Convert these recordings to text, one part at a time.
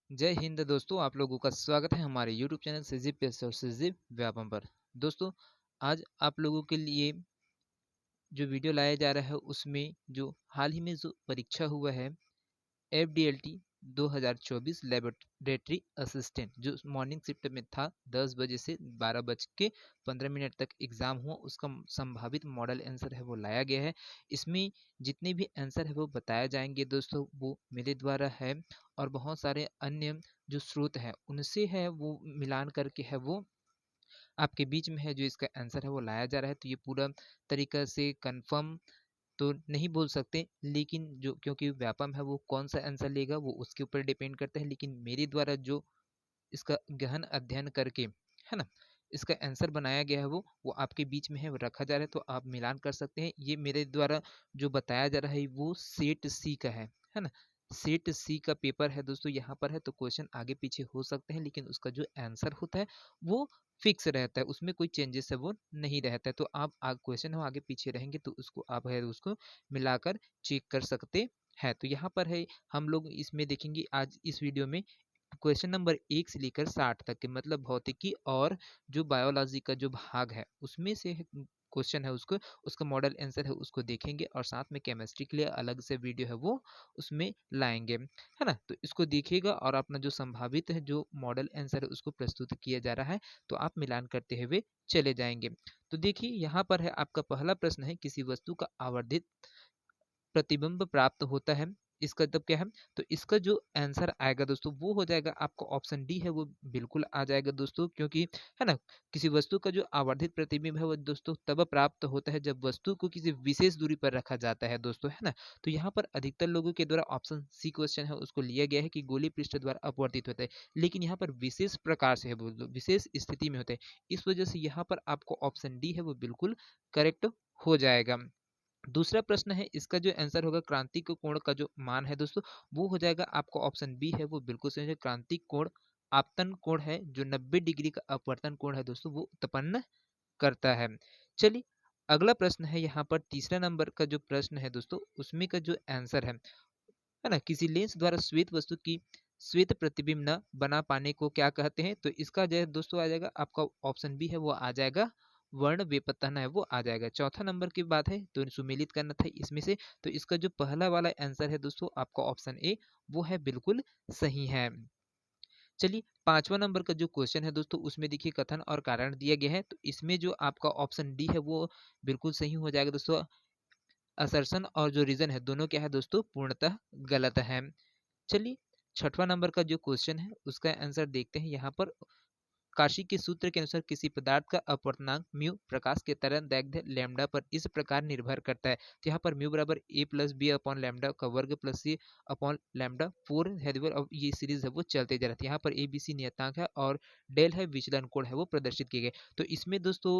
जय हिंद दोस्तों, आप लोगों का स्वागत है हमारे यूट्यूब चैनल सिजिप पेस और सिजिप व्यापम पर। दोस्तों, आज आप लोगों के लिए जो वीडियो लाया जा रहा है उसमें जो हाल ही में जो परीक्षा हुआ है FDLT 2024 लेबोरेटरी असिस्टेंट, जो मॉर्निंग शिफ्ट में था 10 बजे से 12:15 तक एग्जाम हुआ, उसका संभावित मॉडल आंसर है वो लाया गया है। इसमें जितने भी आंसर है वो बताए जाएंगे दोस्तों, वो मेरे द्वारा है और बहुत सारे अन्य जो स्रोत है उनसे है वो मिलान करके है वो आपके बीच में है जो इसका आंसर है वो लाया जा रहा है। तो ये पूरा तरीका से कंफर्म तो नहीं बोल सकते, लेकिन जो क्योंकि व्यापम है वो कौन सा आंसर लेगा वो उसके ऊपर डिपेंड करता है। लेकिन मेरे द्वारा जो इसका गहन अध्ययन करके है ना इसका आंसर बनाया गया है वो आपके बीच में है वो रखा जा रहा है, तो आप मिलान कर सकते हैं। ये मेरे द्वारा जो बताया जा रहा है वो सेट सी का है ना। सेट सी का पेपर है दोस्तों, यहाँ पर है तो क्वेश्चन आगे पीछे हो सकते हैं, लेकिन उसका जो आंसर होता है वो फिक्स रहता है, उसमें कोई चेंजेस है वो नहीं रहता है। तो आप क्वेश्चन हो आगे पीछे रहेंगे तो उसको आप है उसको मिलाकर चेक कर सकते हैं। तो यहाँ पर है हम लोग इसमें देखेंगे आज इस वीडियो में क्वेश्चन नंबर 1 से लेकर 60 तक के, मतलब भौतिकी और जो बायोलॉजी का जो भाग है उसमें से क्वेश्चन है उसको उसका मॉडल आंसर है उसको देखेंगे, और साथ में केमिस्ट्री के लिए अलग से वीडियो है वो उसमें लाएंगे, है ना। तो इसको देखिएगा और अपना जो संभावित है जो मॉडल आंसर है उसको प्रस्तुत किया जा रहा है, तो आप मिलान करते हुए चले जाएंगे। तो देखिए यहाँ पर है आपका पहला प्रश्न है, किसी वस्तु का आवर्धित प्रतिबिंब प्राप्त होता है, इसका मतलब क्या है। तो इसका जो आंसर आएगा दोस्तों वो हो जाएगा आपका ऑप्शन डी है वो बिल्कुल आ जाएगा दोस्तों, क्योंकि है ना किसी वस्तु का जो आवर्धित प्रतिबिंब है वो दोस्तों तब प्राप्त होता है जब वस्तु को किसी विशेष दूरी पर रखा जाता है दोस्तों, है ना। तो यहाँ पर अधिकतर लोगों के द्वारा ऑप्शन सी क्वेश्चन है उसको लिया गया है कि गोलीय पृष्ठ द्वारा अपवर्तित होता है, लेकिन यहाँ पर विशेष प्रकार से है वो विशेष स्थिति में होता है, इस वजह से यहाँ पर आपको ऑप्शन डी है वो बिल्कुल करेक्ट हो जाएगा। दूसरा प्रश्न है, इसका जो आंसर होगा क्रांतिक कोण का जो मान है दोस्तों वो हो जाएगा आपका ऑप्शन बी है वो बिल्कुल सही है। क्रांतिक कोण आपतन कोण है, जो 90 डिग्री का अपवर्तन कोण है दोस्तों वो उत्पन्न करता है। चलिए अगला प्रश्न है, यहाँ पर तीसरा नंबर का जो प्रश्न है दोस्तों उसमें का जो आंसर है ना, किसी लेंस द्वारा श्वेत वस्तु की श्वेत प्रतिबिंब न बना पाने को क्या कहते हैं। तो इसका जो है दोस्तों आ जाएगा आपका ऑप्शन बी है वो आ जाएगा वर्ण विपतन है वो आ जाएगा। चौथा नंबर की बात है तो सुमेलित करना था इसमें से, तो इसका जो पहला वाला आंसर है दोस्तों आपका ऑप्शन ए वो है बिल्कुल सही है। चलिए पांचवा नंबर का जो क्वेश्चन है दोस्तों उसमें देखिए कथन और कारण दिया गया है, तो इसमें जो आपका ऑप्शन डी है वो बिल्कुल सही हो जाएगा दोस्तों। असर्शन और जो रीजन है दोनों क्या है दोस्तों पूर्णतः गलत है। चलिए छठवां नंबर का जो क्वेश्चन है उसका आंसर देखते हैं। यहाँ पर काशी के सूत्र के अनुसार किसी पदार्थ का अपवर्तनांक म्यू प्रकाश के तरंग दैर्घ्य लैम्डा पर इस प्रकार निर्भर करता है। तो यहाँ पर म्यू बराबर ए प्लस बी अपॉन लैम्डा का वर्ग प्लस सी अपॉन लैम्डा 4 है, और ये सीरीज है वो चलते जा रहा है। यहाँ पर ए बी सी नियतांक है और डेल है विचलन कोण है वो प्रदर्शित किए गए। तो इसमें दोस्तों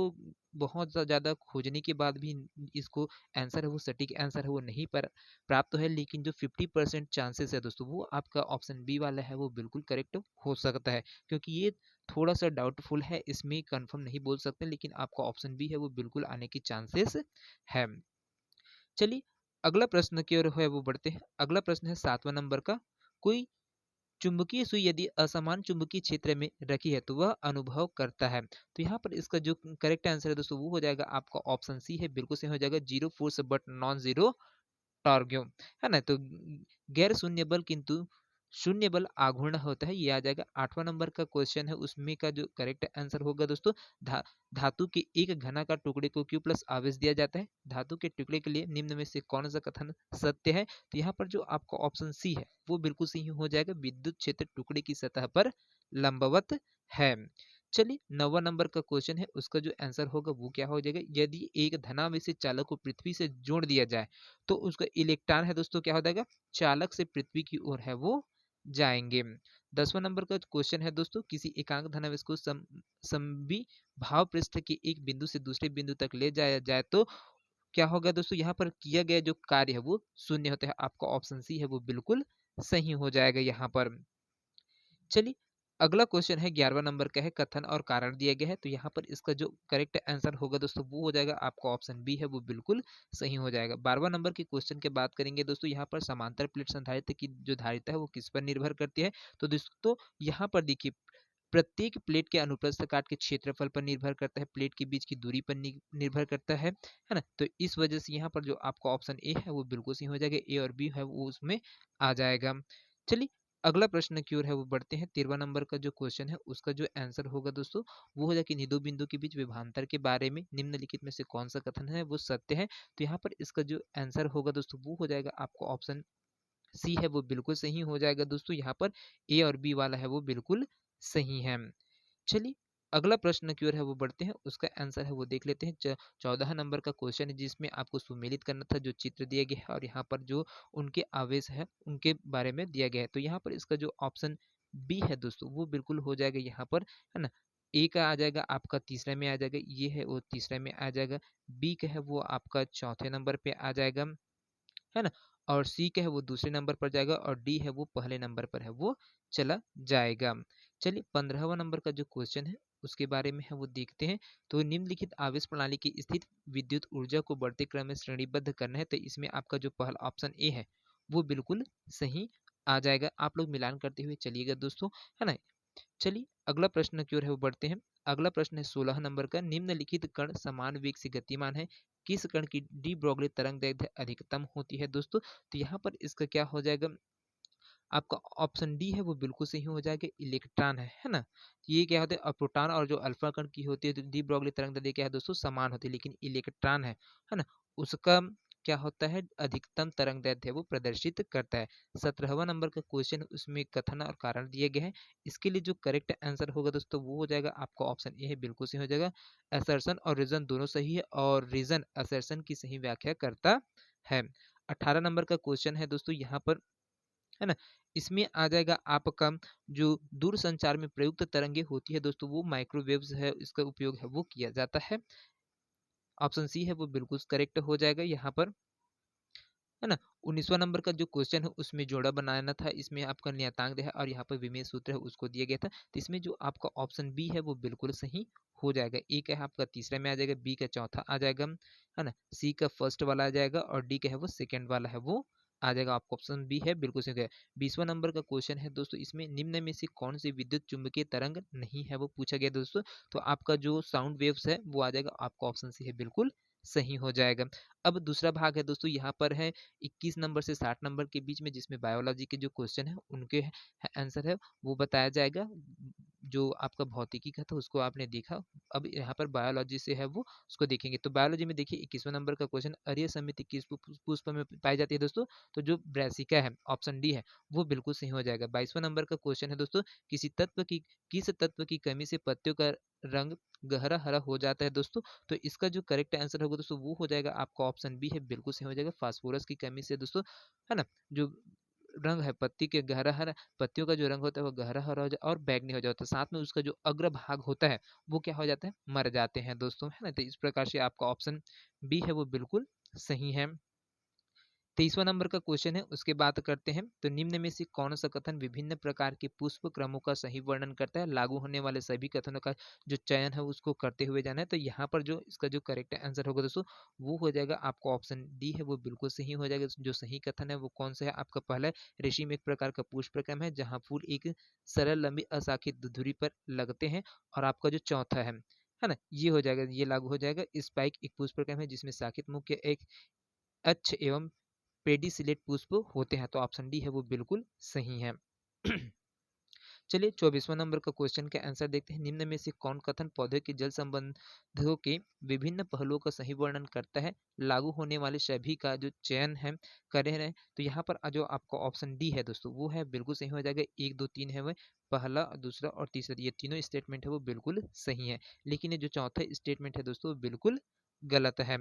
बहुत ज़्यादा खोजने के बाद भी इसको आंसर है वो सटीक आंसर है वो नहीं पर प्राप्त है, लेकिन जो 50% चांसेस है दोस्तों वो आपका ऑप्शन बी वाला है वो बिल्कुल करेक्ट हो सकता है, क्योंकि ये थोड़ा सा डाउटफुल है, इसमें कंफर्म नहीं बोल सकते, लेकिन आपका ऑप्शन बी है वो बिल्कुल आने की चांसेस है। चलिए अगला प्रश्न की ओर है वो बढ़ते हैं। अगला प्रश्न है सातवां नंबर का, कोई चुंबकीय सुई यदि असमान चुंबकीय क्षेत्र में रखी है तो वह अनुभव करता है। तो यहाँ पर इसका जो करेक्ट आंसर है दोस्तों वो हो जाएगा आपका ऑप्शन सी है बिल्कुल सही हो जाएगा, zero force but non zero torque, है ना। तो गैर शून्य बल किंतु शून्य बल आघूर्ण होता है, ये आ जाएगा। आठवां नंबर का क्वेश्चन है उसमें का जो करेक्ट आंसर होगा दोस्तों, धातु के एक घना का टुकड़े को क्यू प्लस आवेश दिया जाता है, धातु के टुकड़े के लिए निम्न में से कौन सा कथन सत्य है। तो यहाँ पर जो आपका ऑप्शन सी है वो बिल्कुल सही हो जाएगा, विद्युत क्षेत्र टुकड़े की सतह पर लंबवत है। चलिए नौवा नंबर का क्वेश्चन है उसका जो आंसर होगा वो क्या हो जाएगा, यदि एक धनावेशी चालक को पृथ्वी से जोड़ दिया जाए तो उसका इलेक्ट्रॉन है दोस्तों क्या हो जाएगा, चालक से पृथ्वी की ओर है वो जाएंगे। 10वां नंबर का क्वेश्चन है दोस्तों, किसी एकांक धनावेश को समविभाव पृष्ठ के एक बिंदु से दूसरे बिंदु तक ले जाया जाए तो क्या होगा दोस्तों, यहाँ पर किया गया जो कार्य है वो शून्य होता है। आपका ऑप्शन सी है वो बिल्कुल सही हो जाएगा यहाँ पर। चलिए अगला क्वेश्चन है 11वां नंबर का है, कथन और कारण दिया गया है। तो यहाँ पर इसका जो करेक्ट आंसर होगा दोस्तों वो हो जाएगा आपका ऑप्शन बी है वो बिल्कुल सही हो जाएगा। 12वां नंबर के क्वेश्चन की बात करेंगे दोस्तों, यहाँ पर समांतर प्लेट संधारित्र की जो धारिता है वो किस पर निर्भर करती है। तो दोस्तों यहाँ पर देखिए, प्रत्येक प्लेट के अनुप्रस्थ काट के क्षेत्रफल पर निर्भर करता है, प्लेट के बीच की दूरी पर निर्भर करता है ना। तो इस वजह से यहाँ पर जो आपका ऑप्शन ए है वो बिल्कुल सही हो जाएगा, ए और बी है वो उसमें आ जाएगा। चलिए अगला प्रश्न की ओर है वो बढ़ते हैं। 13वां नंबर का जो क्वेश्चन है उसका जो आंसर होगा दोस्तों वो हो जाएगा कि दो बिंदु के बीच विभवांतर के बारे में निम्नलिखित में से कौन सा कथन है वो सत्य है। तो यहाँ पर इसका जो आंसर होगा दोस्तों वो हो जाएगा आपको ऑप्शन सी है वो बिल्कुल सही हो जाएगा दोस्तों। यहाँ पर ए और बी वाला है वो बिल्कुल सही है। चलिए अगला प्रश्न की ओर है वो बढ़ते हैं, उसका आंसर है वो देख लेते हैं। 14 नंबर का क्वेश्चन है जिसमें आपको सुमेलित करना था जो चित्र दिया गया है और यहाँ पर जो उनके आवेश है उनके बारे में दिया गया है। तो यहाँ पर इसका जो ऑप्शन बी है दोस्तों वो बिल्कुल हो जाएगा यहाँ पर, है ना। ए का आ जाएगा आपका तीसरे में आ जाएगा, ये है वो तीसरे में आ जाएगा, बी का है वो आपका चौथे नंबर पे आ जाएगा, है ना। और सी का है वो दूसरे नंबर पर जाएगा और डी है वो पहले नंबर पर है वो चला जाएगा। चलिए 15वां नंबर का जो क्वेश्चन है उसके बारे में है वो देखते हैं। तो निम्नलिखित आवेश प्रणाली की स्थित विद्युत ऊर्जा को बढ़ते क्रम में श्रेणीबद्ध करना है। तो इसमें आपका जो पहला ऑप्शन ए है वो बिल्कुल सही आ जाएगा। आप लोग मिलान करते हुए चलिएगा दोस्तों, है ना। चलिए अगला प्रश्न की ओर है वो बढ़ते हैं। अगला प्रश्न है 16 नंबर का, निम्नलिखित कण समान वेग से गतिमान है, किस कण की डी ब्रोगली तरंग दैर्ध्य अधिकतम होती है दोस्तों। तो यहाँ पर इसका क्या हो जाएगा, आपका ऑप्शन डी है वो बिल्कुल सही हो जाएगा, इलेक्ट्रॉन है ना। ये क्या होता है, प्रोटॉन और जो अल्फा कण की होती है तो डी ब्रोगली तरंग दैर्ध्य क्या है दोस्तों, समान होती है, लेकिन इलेक्ट्रॉन है ना, उसका क्या होता है, अधिकतम तरंग दैर्ध्य वो प्रदर्शित करता है। 17वां नंबर का क्वेश्चन उसमें कथन और कारण दिए गए हैं। इसके लिए जो करेक्ट आंसर होगा दोस्तों वो हो जाएगा आपका ऑप्शन ए है, बिल्कुल सही हो जाएगा। असर्शन और रीजन दोनों सही है और रीजन असर्शन की सही व्याख्या करता है। 18 नंबर का क्वेश्चन है दोस्तों यहाँ पर, है ना। इसमें आ जाएगा आपका जो दूर संचार में प्रयुक्त तरंगे होती है दोस्तों वो माइक्रोवेव्स है, इसका उपयोग है वो किया जाता है। ऑप्शन सी है वो बिल्कुल करेक्ट हो जाएगा यहाँ पर, है ना। 19वां नंबर का जो क्वेश्चन है उसमें जोड़ा बनाना था, इसमें आपका नियतांक है और यहाँ पर विमेय सूत्र है उसको दिया गया था। तो इसमें जो आपका ऑप्शन बी है वो बिल्कुल सही हो जाएगा। ए का है आपका तीसरे में आ जाएगा, बी का चौथा आ जाएगा, है ना, सी का फर्स्ट वाला आ जाएगा और डी का है वो सेकेंड वाला है वो आ जाएगा। आपका ऑप्शन बी है बिल्कुल सही है। 20वां नंबर का क्वेश्चन है दोस्तों, इसमें निम्न में से कौन सी विद्युत चुंबकीय तरंग नहीं है वो पूछा गया दोस्तों। तो आपका जो साउंड वेव्स है वो आ जाएगा, आपका ऑप्शन सी है बिल्कुल सही हो जाएगा। अब दूसरा भाग है दोस्तों, यहाँ पर है 21 नंबर से 60 नंबर के बीच में, जिसमें बायोलॉजी के जो क्वेश्चन है उनके आंसर है वो बताया जाएगा। जो आपका भौतिकी का था उसको आपने देखा, अब यहाँ पर बायोलॉजी से है वो उसको देखेंगे। तो बायोलॉजी में देखिए 21वां नंबर का क्वेश्चन, अरीय समिति किस पुष्प में पाई जाती है दोस्तों। तो जो ब्रासिका है ऑप्शन डी है वो बिल्कुल सही हो जाएगा। 22वां नंबर का क्वेश्चन है दोस्तों, किस तत्व की कमी से पत्तियों का रंग गहरा हरा हो जाता है दोस्तों। तो इसका जो करेक्ट आंसर होगा दोस्तों वो हो जाएगा आपका ऑप्शन बी है, बिल्कुल सही हो जाएगा, फास्फोरस की कमी से दोस्तों, है ना। जो रंग है पत्ती के गहरा हरा, पत्तियों का जो रंग होता है वो गहरा हरा हो जाए और बैंगनी हो जाता है, साथ में उसका जो अग्र भाग होता है वो क्या हो जाता है, मर जाते हैं दोस्तों, है ना। तो इस प्रकार से आपका ऑप्शन बी है वो बिल्कुल सही है। 23वां नंबर का क्वेश्चन है उसके बात करते हैं। तो निम्न में से कौन सा कथन विभिन्न प्रकार के पुष्प क्रमों का सही वर्णन करता है, लागू होने वाले सभी कथनों का जो चयन है उसको करते हुए जाना है। तो यहाँ पर जो इसका जो करेक्ट आंसर होगा दोस्तों वो हो जाएगा आपका ऑप्शन डी है वो बिल्कुल सही हो जाएगा। जो सही कथन है वो कौन सा है, आपका पहला रेशम एक प्रकार का पुष्प क्रम है जहाँ फूल एक सरल लंबी अशाखित धुरी पर लगते हैं। और आपका जो चौथा है ना, ये हो जाएगा, ये लागू हो जाएगा। स्पाइक एक पुष्प क्रम है जिसमें शाखित मुख्य एक अच्छ एवं पेडिसिलेट पुष्प होते हैं। तो ऑप्शन डी है वो बिल्कुल सही है। चलिए 24वां नंबर का क्वेश्चन का आंसर देखते हैं। निम्न में से कौन कथन पौधे के जल संबंधों के विभिन्न पहलुओं का सही वर्णन करता है, लागू होने वाले सभी का जो चयन है करे रहे। तो यहाँ पर जो आपका ऑप्शन डी है दोस्तों वो है बिल्कुल सही हो जाएगा। 1 2 3 है वह पहला, दूसरा और तीसरा, ये तीनों स्टेटमेंट है वो बिल्कुल सही है, लेकिन ये जो चौथा स्टेटमेंट है दोस्तों बिल्कुल गलत है।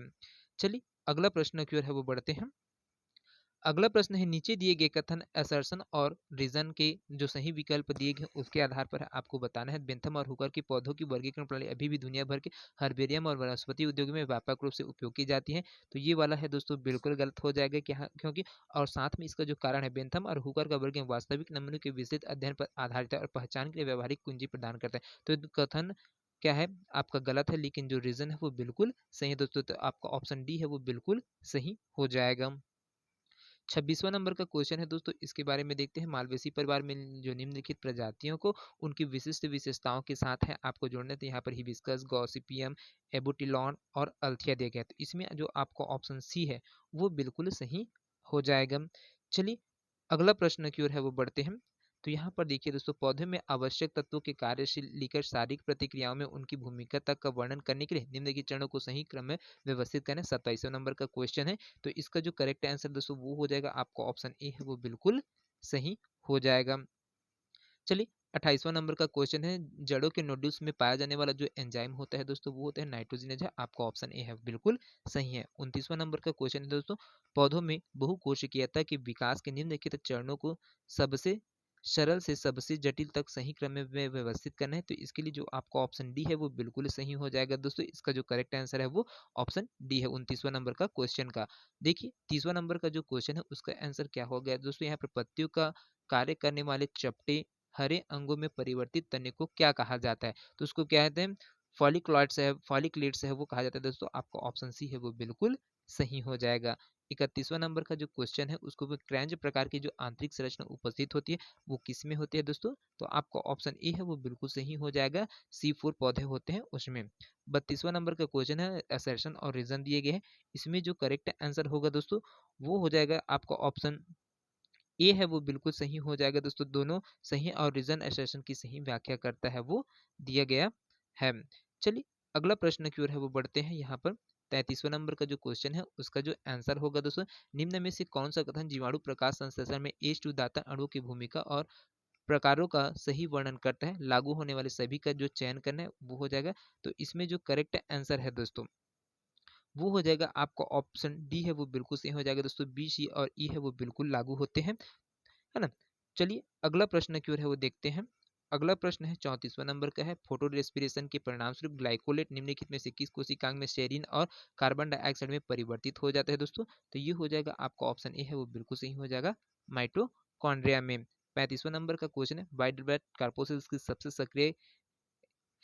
चलिए अगला प्रश्न की ओर है वो बढ़ते हैं। अगला प्रश्न है, नीचे दिए गए कथन, असर्शन और रीजन के जो सही विकल्प दिए गए उसके आधार पर आपको बताना है। बेंथम और हुकर की पौधों की वर्गीकरण प्रणाली अभी भी दुनिया भर के हर्बेरियम और वनस्पति उद्योग में व्यापक रूप से उपयोग की जाती है। तो ये वाला है दोस्तों बिल्कुल गलत हो जाएगा कि हाँ, क्योंकि और साथ में इसका जो कारण है, बेंथम और हुकर का वर्गीकरण वास्तविक नमूनों के विस्तृत अध्ययन पर आधारित है और पहचान के लिए व्यवहारिक कुंजी प्रदान करता है। तो ये कथन क्या है आपका गलत है, लेकिन जो रीजन है वो बिल्कुल सही है दोस्तों। तो आपका ऑप्शन डी है वो बिल्कुल सही हो जाएगा। 26वां नंबर का क्वेश्चन है दोस्तों, इसके बारे में देखते हैं। मालवेसी परिवार में जो निम्नलिखित प्रजातियों को उनकी विशिष्ट विशेषताओं के साथ है आपको जोड़ना, तो यहाँ पर हिबिस्कस, गॉसिपियम, एबुटिलॉन और अल्थिया दिया गया है। तो इसमें जो आपको ऑप्शन सी है वो बिल्कुल सही हो जाएगा। चलिए अगला प्रश्न की ओर है वो बढ़ते हैं। तो यहाँ पर देखिए दोस्तों, पौधे में आवश्यक तत्वों के कार्य से लेकर शारीरिक प्रतिक्रियाओं में उनकी भूमिका तक का वर्णन करने के लिए निम्नलिखित चरणों को सही क्रम में व्यवस्थित करें। 27वें नंबर का क्वेश्चन है। तो इसका जो करेक्ट आंसर दोस्तों वो हो जाएगा आपका ऑप्शन ए है वो बिल्कुल सही हो जाएगा। चलिए 28वां नंबर का क्वेश्चन है, जड़ों के नोड्यूल्स में पाया जाने वाला जो एंजाइम होता है दोस्तों वो होता है नाइट्रोजनेज है। आपका ऑप्शन ए है बिल्कुल सही है। 29वां नंबर का क्वेश्चन है दोस्तों, पौधों में बहुकोशिकीयता के विकास के निम्नलिखित चरणों को सबसे सरल से सबसे जटिल तक सही क्रम में व्यवस्थित करना है। तो इसके लिए जो आपका ऑप्शन डी है वो बिल्कुल सही हो जाएगा दोस्तों। इसका जो करेक्ट आंसर है वो ऑप्शन डी है 29वां नंबर का क्वेश्चन का। देखिए 30वां नंबर का जो क्वेश्चन है उसका आंसर क्या हो गया दोस्तों, यहाँ पर पत्तियों का कार्य करने वाले चपटे हरे अंगों में परिवर्तित तने को क्या कहा जाता है। तो उसको क्या कहते हैं, फॉलिक्लॉइड्स है, फॉलिक्लेट्स है वो कहा जाता है दोस्तों। आपका ऑप्शन सी है वो बिल्कुल सही हो जाएगा। 31वां नंबर का जो क्वेश्चन है उसको क्रैंज प्रकार की जो आंतरिक संरचना उपस्थित होती है वो किस में होती है दोस्तों। तो आपका ऑप्शन ए है वो बिल्कुल सही हो जाएगा, C4 पौधे होते हैं उसमें। 32वां नंबर का क्वेश्चन है, असर्शन और रीजन दिए गए हैं। इसमें जो करेक्ट आंसर होगा दोस्तों वो हो जाएगा आपका ऑप्शन ए है वो बिल्कुल सही हो जाएगा दोस्तों। दोनों सही और रीजन एसेशन की सही व्याख्या करता है वो दिया गया है। चलिए अगला प्रश्न की ओर है वो बढ़ते हैं। यहाँ पर 33वां नंबर का जो क्वेश्चन है उसका जो आंसर होगा दोस्तों, निम्न में से कौन सा कथन जीवाणु प्रकाश संश्लेषण में H2 दाता अणु की भूमिका और प्रकारों का सही वर्णन करता है। लागू होने वाले सभी का जो चयन करना है वो हो जाएगा। तो इसमें जो करेक्ट आंसर है दोस्तों वो हो जाएगा आपका ऑप्शन डी है वो बिल्कुल सही हो जाएगा दोस्तों। बी, सी और ई है वो बिल्कुल लागू होते हैं, है ना। चलिए अगला प्रश्न की ओर है वो देखते हैं। अगला प्रश्न है 34वां नंबर का है, फोटो रेस्पिरेशन के परिणाम स्वरूप ग्लाइकोलेट निम्नलिखित में से किस कोशिकांग में सेरीन और कार्बन डाइऑक्साइड में परिवर्तित हो जाता है दोस्तों। तो ये हो जाएगा आपका ऑप्शन ए है वो बिल्कुल सही हो जाएगा, माइटोकॉन्ड्रिया में। 35वां नंबर का क्वेश्चन है, वाइट ब्लड कार्पोसिल्स की सबसे सक्रिय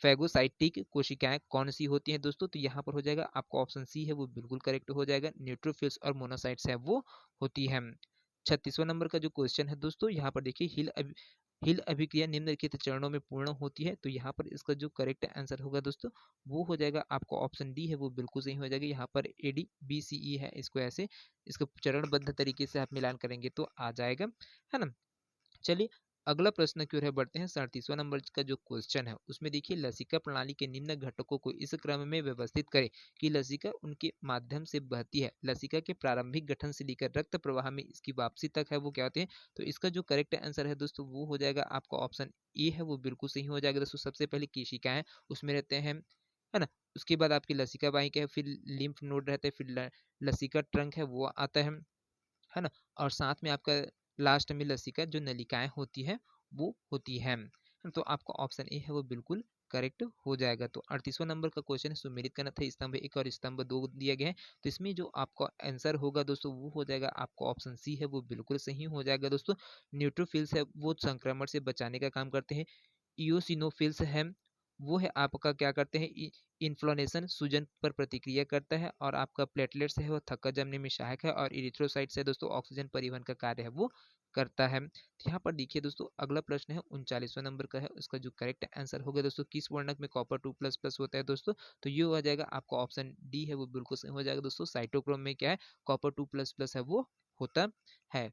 फैगोसाइटिक कोशिकाएं कौन सी होती हैं दोस्तों। तो यहाँ पर हो जाएगा आपका ऑप्शन सी है वो बिल्कुल करेक्ट हो जाएगा, न्यूट्रोफिल्स और मोनोसाइट्स है वो होती है। 36वां नंबर का जो क्वेश्चन है दोस्तों, यहाँ पर देखिए हिल अभिक्रिया निम्नलिखित चरणों में पूर्ण होती है। तो यहाँ पर इसका जो करेक्ट आंसर होगा दोस्तों वो हो जाएगा आपका ऑप्शन डी है वो बिल्कुल सही हो जाएगा। यहाँ पर ADBCE है, इसको ऐसे इसको चरणबद्ध तरीके से आप मिलान करेंगे तो आ जाएगा, है ना। चलिए अगला प्रश्न की ओर है बढ़ते हैं। 37वां नंबर का जो क्वेश्चन है उसमें देखिए, लसिका प्रणाली के निम्न घटकों को इस क्रम में व्यवस्थित करें कि लसिका उनके माध्यम से बहती है। लसिका के प्रारंभिक गठन से लेकर रक्त प्रवाह में इसकी वापसी तक है वो क्या होते हैं। तो इसका जो करेक्ट आंसर है दोस्तों वो हो जाएगा आपका ऑप्शन ए है वो बिल्कुल सही हो जाएगा दोस्तों। सबसे पहले केशिकाएं उसमें रहते हैं, है ना। उसके बाद आपकी लसिका वाहिका है, फिर लिम्फ नोड रहते हैं, फिर लसिका ट्रंक है वो आता है ना। और साथ में आपका लास्ट में लसिका जो नलिकाएं होती है वो होती है। तो आपका ऑप्शन ए है वो बिल्कुल करेक्ट हो जाएगा। तो 38वां नंबर का क्वेश्चन है, सुमेलित करना था स्तंभ 1 और स्तंभ 2 दिया गया है। तो इसमें जो आपका आंसर होगा दोस्तों वो हो जाएगा आपका ऑप्शन सी है वो बिल्कुल सही हो जाएगा दोस्तों। न्यूट्रोफिल्स है वो संक्रमण से बचाने का काम करते हैं। इओसिनोफिल्स है वो है आपका क्या करते हैं, इन्फ्लोनेशन सूजन पर प्रतिक्रिया करता है। और आपका प्लेटलेट्स है वो थक्का जमने में सहायक है। और इरिथ्रोसाइट्स है दोस्तों ऑक्सीजन परिवहन का कार्य है वो करता है। तो यहाँ पर देखिए दोस्तों अगला प्रश्न है 39वां नंबर का है। उसका जो करेक्ट आंसर होगा दोस्तों, किस वर्णक में कॉपर 2++ होता है दोस्तों। तो ये हो जाएगा आपका ऑप्शन डी है वो बिल्कुल सही हो जाएगा दोस्तों। साइटोक्रोम में क्या है, कॉपर 2++ है वो होता है।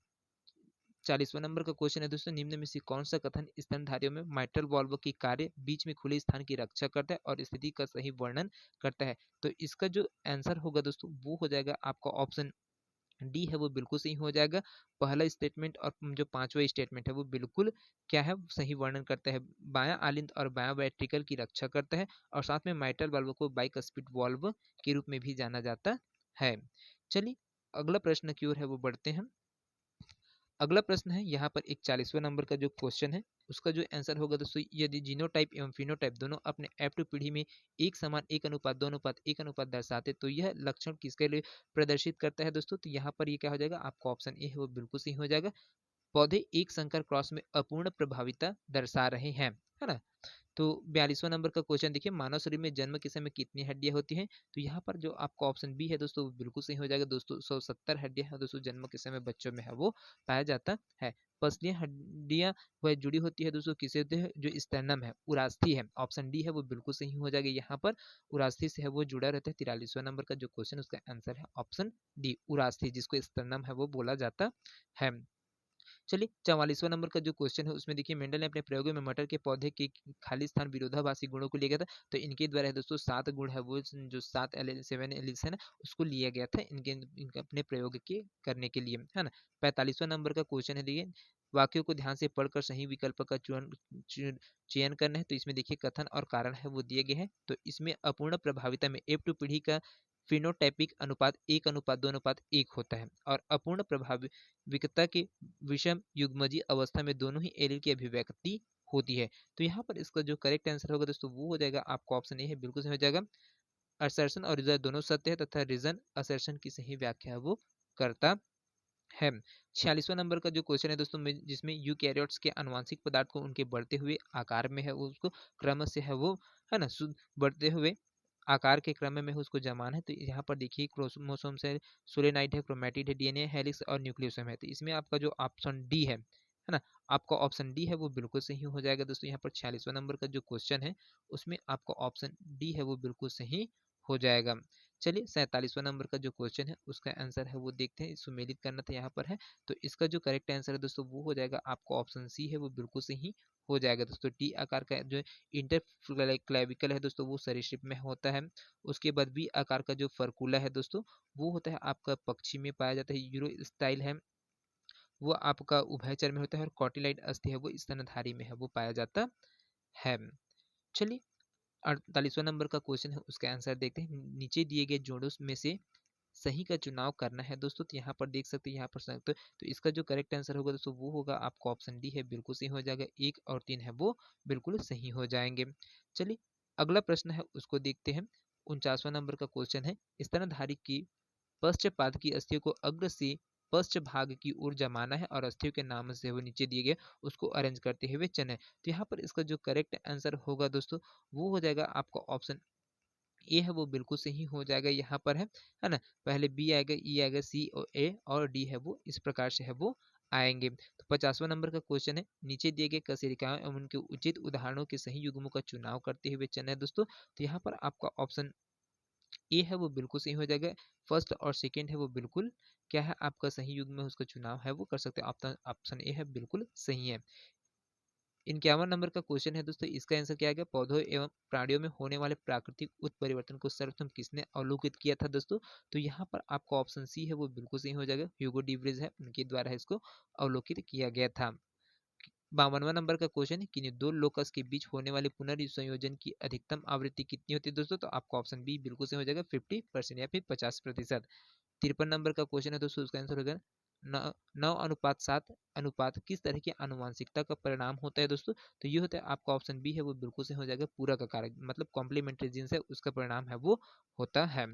40वां नंबर का क्वेश्चन है दोस्तों, निम्न में से कौन सा कथन स्तनधारियों में माइट्रल वाल्व की कार्य बीच में खुले स्थान की रक्षा करता है और स्थिति का सही वर्णन करता है। तो इसका जो आंसर होगा दोस्तों वो हो जाएगा आपका ऑप्शन डी है वो बिल्कुल सही हो जाएगा। पहला स्टेटमेंट और जो पांचवा स्टेटमेंट है वो बिल्कुल क्या है, सही वर्णन करता है। बायां आलिंद और बायां वेंट्रिकल की रक्षा करता है। और साथ में माइट्रल वाल्व को बाइकस्पिड वाल्व के रूप में भी जाना जाता है। चलिए अगला प्रश्न की ओर है वो बढ़ते हैं। अगला प्रश्न है यहाँ पर 41वां नंबर का जो क्वेश्चन है उसका जो आंसर होगा दोस्तों, यदि जीनोटाइप एवं फिनोटाइप दोनों अपने F2 पीढ़ी में एक समान 1:2:1 अनुपात दर्शाते तो यह लक्षण किसके लिए प्रदर्शित करता है दोस्तों। तो यहाँ पर ये क्या हो जाएगा, आपका ऑप्शन ए है वो बिल्कुल सही हो जाएगा। पौधे एक संकर क्रॉस में अपूर्ण प्रभाविता दर्शा रहे हैं, है ना। तो 42वां नंबर का क्वेश्चन देखिए, मानव शरीर में जन्म के समय कितनी हड्डियां होती हैं। तो यहाँ पर जो आपका ऑप्शन बी है दोस्तों वो बिल्कुल सही हो जाएगा दोस्तों। 170 हड्डियां है दोस्तों, जन्म के समय बच्चों में है वो पाया जाता है। पसलियां हड्डियां वह जुड़ी होती है दोस्तों किसे होते हैं, जो स्तर्नम है, उरास्थी है, ऑप्शन डी है वो बिल्कुल सही हो जाएगा। यहाँ पर उरास्थी से है वो जुड़ा रहता है। 43वां नंबर का जो क्वेश्चन उसका आंसर है ऑप्शन डी, उरास्थी, जिसको स्तर्नम है वो बोला जाता है। चलिए 44वां नंबर का जो क्वेश्चन है उसमें देखिए, मेंडल ने अपने प्रयोगों में मटर के पौधे के खाली स्थान विरोधाभासी गुणों को लिया गया था। तो इनके द्वारा है दोस्तों 7 गुण है वो, जो 7 एलिस है ना, उसको लिया गया था इनके अपने प्रयोग के करने के लिए, है ना। 45वां नंबर का क्वेश्चन है, देखिए वाक्यों को ध्यान से पढ़कर सही विकल्प का चयन करना है। तो इसमें देखिए कथन और कारण है वो दिए गए हैं। तो इसमें अपूर्ण प्रभाविता में F2 पीढ़ी का फिनोटाइपिक अनुपात 1:2:1 होता है, और अपूर्ण प्रभाविकता के विषम युग्मजीय अवस्था में दोनों ही एलील की अभिव्यक्ति होती है। तो यहाँ पर इसका जो करेक्ट आंसर होगा दोस्तों वो हो जाएगा आपका ऑप्शन ए है, बिल्कुल सही हो जाएगा। असर्शन और रिजल्ट दोनों सत्य है तथा रीजन असर्शन की सही व्याख्या है वो करता है। 46वां नंबर का जो क्वेश्चन है दोस्तों जिसमें यूकैरियोट्स के आनुवांशिक पदार्थ को उनके बढ़ते हुए आकार में है वो उसको क्रम से है वो, है ना, बढ़ते हुए आकार के क्रम में उसको जमाना है। तो यहाँ पर देखिए क्रोमोसोम्स है, सोलेनाइड है, क्रोमेटिड है, डीएनए, हेलिक्स और न्यूक्लियोसोम है। तो इसमें आपका जो ऑप्शन डी है ना, आपका ऑप्शन डी है वो बिल्कुल सही हो जाएगा दोस्तों। यहाँ पर 46वां नंबर का जो क्वेश्चन है उसमें आपका ऑप्शन डी है वो बिल्कुल सही हो जाएगा। चलिए 47वां नंबर का जो क्वेश्चन है उसका आंसर है वो देखते हैं, सुमेलित करना था यहाँ पर है। तो इसका जो करेक्ट आंसर है दोस्तों वो हो जाएगा आपका ऑप्शन सी है वो बिल्कुल सही हो जाएगा दोस्तों। टी आकार का जो इंटर क्लेविकल है दोस्तों वो सरीसृप में होता है। उसके बाद बी आकार का जो फर्कुला है दोस्तों वो होता है आपका पक्षी में पाया जाता है। यूरो स्टाइल है वो आपका उभयचर में होता है, और कॉटिलाइड अस्थि है वो स्तनधारी में है वो पाया जाता है। चलिए 48वां नंबर का क्वेश्चन है उसका आंसर देखते हैं। नीचे दिए गए जोड़ों में से सही का चुनाव करना है दोस्तों। तो यहाँ पर देख सकते हैं, यहाँ पर तो इसका जो करेक्ट आंसर होगा दोस्तों वो होगा आपका ऑप्शन डी है, बिल्कुल सही हो जाएगा। 1 और 3 है वो बिल्कुल सही हो जाएंगे। चलिए अगला प्रश्न है उसको देखते हैं। 49वां नंबर का क्वेश्चन है, स्तनधारी की पश्चपाद की अस्थियों को अग्र से पश्च भाग की ओर जमाना है और अस्थियों के नाम से वो नीचे दिए गए उसको अरेंज करते हुए चने। तो यहाँ पर इसका जो करेक्ट आंसर होगा दोस्तों वो हो जाएगा आपका ऑप्शन ए है वो बिल्कुल सही हो जाएगा। यहाँ पर है ना, पहले बी आएगा, ई आएगा, सी और ए और डी है वो इस प्रकार से है वो आएंगे। तो 50वां नंबर का क्वेश्चन है, नीचे दिए गए कशेरुकियों एवं उनके उचित उदाहरणों के सही युग्मों का चुनाव करते हुए चुना है दोस्तों। तो यहाँ पर आपका ऑप्शन ए है वो बिल्कुल सही हो जाएगा। फर्स्ट और सेकंड है वो बिल्कुल क्या है आपका सही युग्म में उसका चुनाव है वो कर सकते हैं। ऑप्शन ऑप्शन ए है बिल्कुल सही है। 51 नंबर का क्वेश्चन है दोस्तों, इसका आंसर क्या आएगा, पौधों एवं प्राणियों में होने वाले प्राकृतिक उत्परिवर्तन को सर्वप्रथम किसने अवलोकित किया था दोस्तों। तो यहाँ पर आपका ऑप्शन सी है वो बिल्कुल सही हो जाएगा। ह्यूगो डिवरीज है, उनके द्वारा इसको अवलोकित किया गया था। 52वां नंबर का क्वेश्चन है, किन्हीं दो लोकस के बीच होने वाले पुनर्संयोजन की अधिकतम आवृत्ति कितनी होती है दोस्तों। तो आपका ऑप्शन बी बिल्कुल सही हो जाएगा, 50% या फिर 50%। 53 नंबर का क्वेश्चन है दोस्तों, उसका आंसर होगा 9:7 अनुपात किस तरह की आनुवंशिकता का परिणाम होता है दोस्तों। तो ये होता है आपका ऑप्शन बी है वो बिल्कुल से हो जाएगा, पूरा का कारक मतलब कॉम्प्लीमेंट्री जीन्स है उसका परिणाम है वो होता है।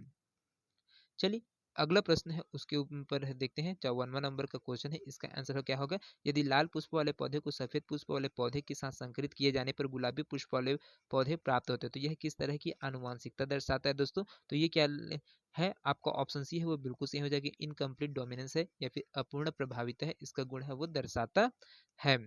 चलिए अगला प्रश्न है उसके ऊपर देखते हैं। 54वां नंबर का क्वेश्चन है, इसका आंसर क्या होगा, यदि लाल पुष्प वाले पौधे को सफेद पुष्प वाले पौधे के साथ संकरित किए जाने पर गुलाबी पुष्प वाले पौधे प्राप्त होते हैं तो यह किस तरह की आनुवंशिकता दर्शाता है दोस्तों। तो ये क्या है, आपका ऑप्शन सी है वो बिल्कुल सही हो जाएगी, इनकम्प्लीट डोमिनेंस है या फिर अपूर्ण प्रभावित है इसका गुण है वो दर्शाता है।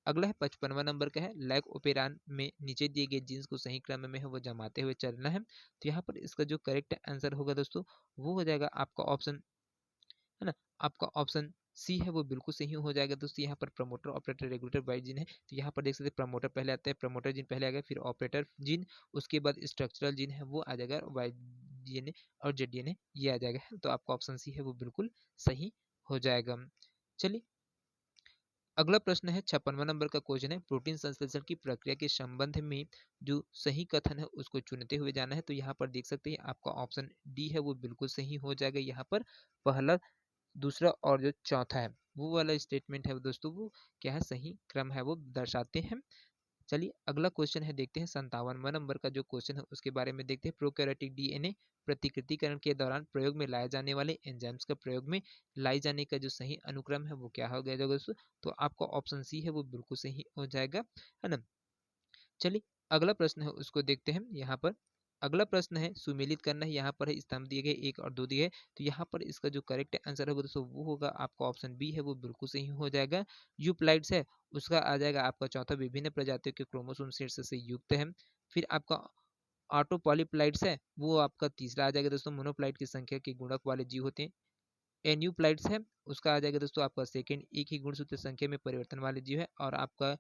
अगला है 55वां नंबर का है, लैग ओपेरान में नीचे दिए गए जीन्स को सही क्रम में है वो जमाते हुए चलना है। तो यहाँ पर इसका जो करेक्ट आंसर होगा दोस्तों वो हो जाएगा आपका ऑप्शन, है ना, आपका ऑप्शन सी है वो बिल्कुल सही हो जाएगा दोस्तों। यहाँ पर promoter operator regulator Y gene है। तो यहाँ पर देख सकते हैं प्रमोटर पहले आता है, प्रमोटर जीन पहले आएगा, फिर ऑपरेटर जीन, उसके बाद स्ट्रक्चरल जीन है वो आ जाएगा, वाई डीएनए और जेड डीएनए ये आ जाएगा। तो आपका ऑप्शन सी है वो बिल्कुल सही हो जाएगा। चलिए अगला प्रश्न है 56वां नंबर का क्वेश्चन है, प्रोटीन संश्लेषण की प्रक्रिया के संबंध में जो सही कथन है उसको चुनते हुए जाना है। तो यहाँ पर देख सकते हैं आपका ऑप्शन डी है वो बिल्कुल सही हो जाएगा। यहाँ पर पहला दूसरा और जो चौथा है वो वाला स्टेटमेंट है दोस्तों, वो क्या है, सही क्रम है वो दर्शाते हैं। चलिए अगला क्वेश्चन है, देखते हैं 57वां नंबर का जो क्वेश्चन है उसके बारे में देखते हैं। प्रोकैरियोटिक डीएनए प्रतिकृतिकरण के दौरान प्रयोग में लाए जाने वाले एंजाइम्स का प्रयोग में लाई जाने का जो सही अनुक्रम है वो क्या हो गया दोस्तों? तो आपका ऑप्शन सी है वो बिल्कुल सही हो जाएगा, है ना। चलिए अगला प्रश्न है उसको देखते हैं यहाँ पर। अगला प्रश्न है सुमेलित करना है, यहाँ पर है स्तंभ दिए गए 1 और 2 दिए गए, तो यहाँ पर इसका जो करेक्ट आंसर होगा दोस्तों वो होगा आपका ऑप्शन बी है वो बिल्कुल सही हो जाएगा। यूप्लाइड्स है उसका आ जाएगा आपका चौथा, विभिन्न प्रजातियों के क्रोमोसोम शीर्ष से युक्त है। फिर आपका ऑटो पॉलीप्लाइड्स है वो आपका तीसरा आ जाएगा दोस्तों, मोनोप्लाइड की संख्या के गुणक वाले जीव होते हैं। एन्यूप्लाइड्स है उसका आ जाएगा दोस्तों आपका सेकंड, एक ही गुणसूत्र संख्या में परिवर्तन वाले जीव है। और आपका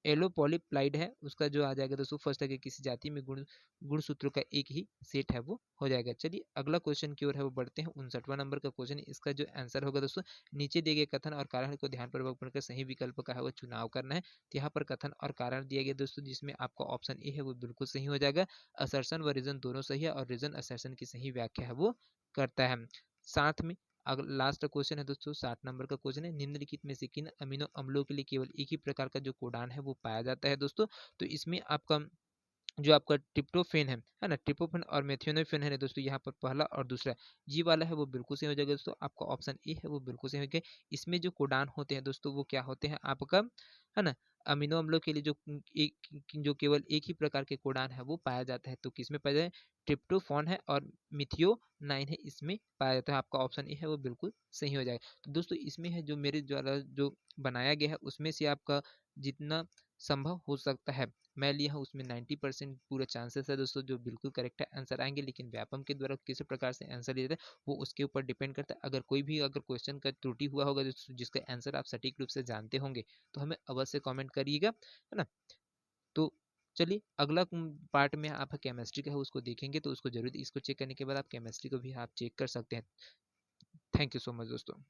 एलोपॉलीप्लाइड है उसका जो आ जाएगा दोस्तों फर्स्ट है कि किसी जाति में गुणसूत्रों का एक ही सेट है वो हो जाएगा। चलिए अगला क्वेश्चन की ओर है वो बढ़ते हैं। 59वां नंबर का क्वेश्चन, इसका जो आंसर होगा दोस्तों, नीचे दिए गए कथन और कारण को ध्यानपूर्वक पढ़कर सही विकल्प का है वो चुनाव करना है। तो यहाँ पर कथन और कारण दिया गया दोस्तों, जिसमें आपका ऑप्शन ए है वो बिल्कुल सही हो जाएगा। असर्शन व रीजन दोनों सही है और रीजन असर्शन की सही व्याख्या है वो करता है। साथ में अगर लास्ट क्वेश्चन है दोस्तों 60 नंबर का क्वेश्चन है, निम्नलिखित में से किन अमीनो अम्लों के लिए केवल एक ही प्रकार का जो कोडान है वो पाया जाता है दोस्तों? तो इसमें आपका जो आपका ट्रिप्टोफेन है ना, ट्रिप्टोफेन और मेथियोनिन है ना दोस्तों, यहाँ पर पहला और दूसरा ये वाला है वो बिल्कुल सही हो जाएगा दोस्तों। आपका ऑप्शन ए है वो बिल्कुल सही हो गया। इसमें जो कोडान होते हैं दोस्तों वो क्या होते हैं आपका, है ना, अमीनो अम्लों के लिए जो जो केवल एक ही प्रकार के कोडान है वो पाया जाता है, तो किसमें पाया जाए, ट्रिप्टोफॉन है और मिथियोनाइन है, इसमें पाया जाता है। आपका ऑप्शन ए है वो बिल्कुल सही हो जाएगा। तो दोस्तों इसमें है जो मेरे द्वारा जो बनाया गया है उसमें से आपका जितना संभव हो सकता है मैं लिया हूँ, उसमें 90% पूरे चांसेस है दोस्तों जो बिल्कुल करेक्ट आंसर आएंगे। लेकिन व्यापम के द्वारा किस प्रकार से आंसर दिया जाता है वो उसके ऊपर डिपेंड करता है। अगर कोई भी अगर क्वेश्चन का त्रुटि हुआ होगा जिसका आंसर आप सटीक रूप से जानते होंगे तो हमें अवश्य कमेंट करिएगा, है ना। तो चलिए अगला पार्ट में आप केमिस्ट्री का है उसको देखेंगे, तो उसको जरूर इसको चेक करने के बाद आप केमिस्ट्री को भी आप चेक कर सकते हैं। थैंक यू सो मच दोस्तों।